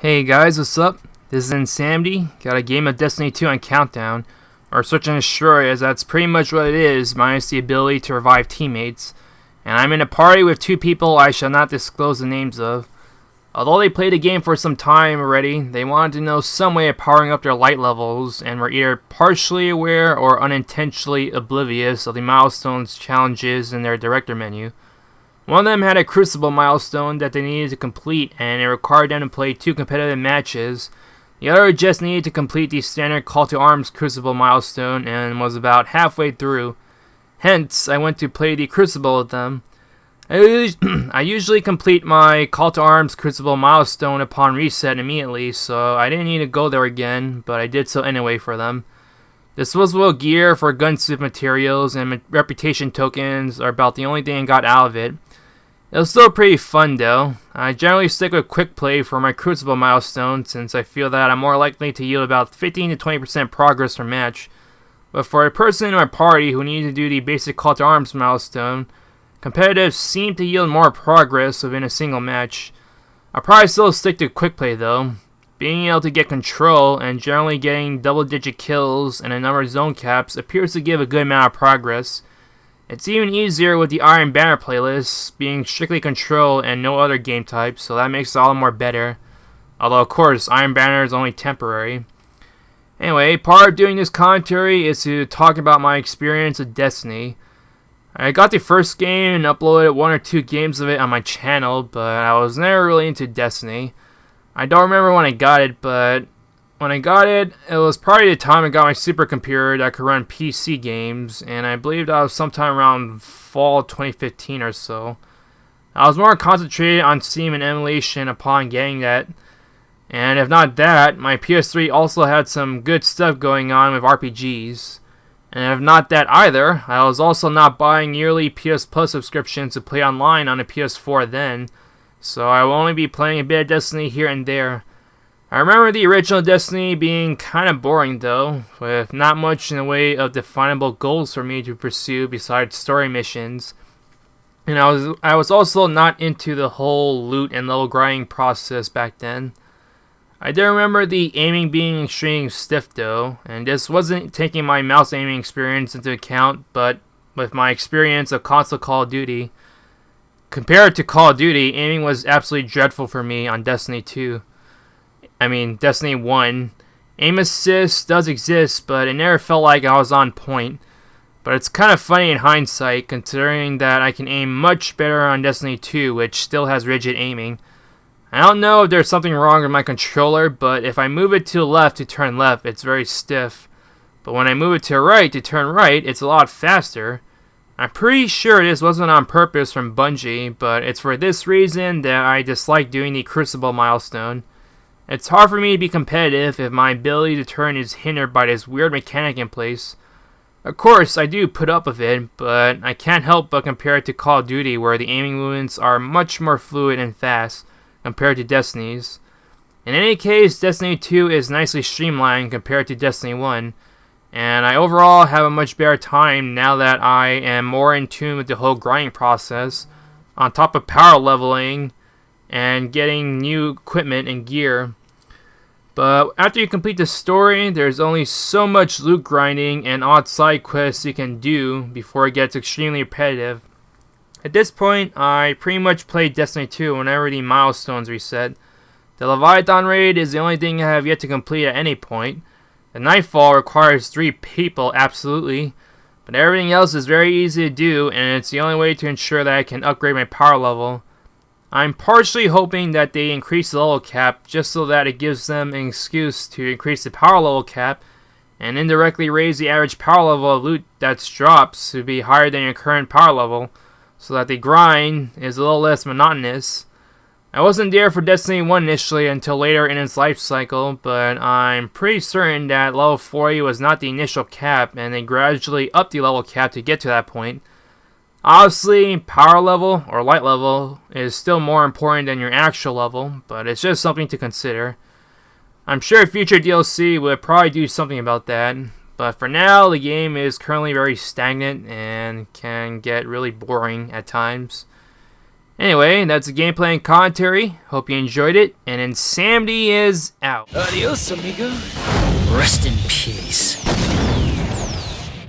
Hey guys, what's up? This is Insanity. Got a game of Destiny 2 on Countdown, or Search and Destroy, as that's pretty much what it is, minus the ability to revive teammates. And I'm in a party with two people I shall not disclose the names of. Although they played the game for some time already, they wanted to know some way of powering up their light levels, and were either partially aware or unintentionally oblivious of the milestones challenges in their director menu. One of them had a Crucible milestone that they needed to complete, and it required them to play 2 competitive matches. The other just needed to complete the standard Call to Arms Crucible milestone and was about halfway through. Hence, I went to play the Crucible with them. I usually complete my Call to Arms Crucible milestone upon reset immediately, so I didn't need to go there again, but I did so anyway for them. Disposable gear for gunsuit materials and reputation tokens are about the only thing I got out of it. It was still pretty fun though. I generally stick with quick play for my Crucible milestone since I feel that I'm more likely to yield about 15 to 20% progress per match. But for a person in my party who needed to do the basic Call to Arms milestone, competitive seemed to yield more progress within a single match. I'll probably still stick to quick play though. Being able to get control and generally getting double-digit kills and a number of zone caps appears to give a good amount of progress. It's even easier with the Iron Banner playlist, being strictly control and no other game type, so that makes it all the more better. Although, of course, Iron Banner is only temporary. Anyway, part of doing this commentary is to talk about my experience with Destiny. I got the first game and uploaded 1 or 2 games of it on my channel, but I was never really into Destiny. I don't remember when I got it, but when I got it, it was probably the time I got my supercomputer that could run PC games, and I believe that was sometime around fall 2015 or so. I was more concentrated on Steam and emulation upon getting that, and if not that, my PS3 also had some good stuff going on with RPGs. And if not that either, I was also not buying yearly PS Plus subscriptions to play online on a PS4 then, so I will only be playing a bit of Destiny here and there. I remember the original Destiny being kind of boring though, with not much in the way of definable goals for me to pursue besides story missions. And I was also not into the whole loot and level grinding process back then. I do remember the aiming being extremely stiff though, and this wasn't taking my mouse aiming experience into account, but with my experience of console Call of Duty. Compared to Call of Duty, aiming was absolutely dreadful for me on Destiny 1. Aim assist does exist, but it never felt like I was on point. But it's kind of funny in hindsight, considering that I can aim much better on Destiny 2, which still has rigid aiming. I don't know if there's something wrong with my controller, but if I move it to the left to turn left, it's very stiff. But when I move it to the right to turn right, it's a lot faster. I'm pretty sure this wasn't on purpose from Bungie, but it's for this reason that I dislike doing the Crucible milestone. It's hard for me to be competitive if my ability to turn is hindered by this weird mechanic in place. Of course, I do put up with it, but I can't help but compare it to Call of Duty, where the aiming movements are much more fluid and fast compared to Destiny's. In any case, Destiny 2 is nicely streamlined compared to Destiny 1, and I overall have a much better time now that I am more in tune with the whole grinding process, on top of power leveling and getting new equipment and gear. But after you complete the story, there's only so much loot grinding and odd side quests you can do before it gets extremely repetitive. At this point, I pretty much play Destiny 2 whenever the milestones reset. The Leviathan raid is the only thing I have yet to complete at any point. The Nightfall requires 3 people, absolutely, but everything else is very easy to do, and it's the only way to ensure that I can upgrade my power level. I'm partially hoping that they increase the level cap just so that it gives them an excuse to increase the power level cap and indirectly raise the average power level of loot that's drops to be higher than your current power level, so that the grind is a little less monotonous. I wasn't there for Destiny 1 initially until later in its life cycle, but I'm pretty certain that level 40 was not the initial cap, and they gradually upped the level cap to get to that point. Obviously, power level or light level is still more important than your actual level, but it's just something to consider. I'm sure future DLC will probably do something about that, but for now, the game is currently very stagnant and can get really boring at times. Anyway, that's the gameplay and commentary. Hope you enjoyed it, and Insanity is out. Adios, amigo. Rest in peace.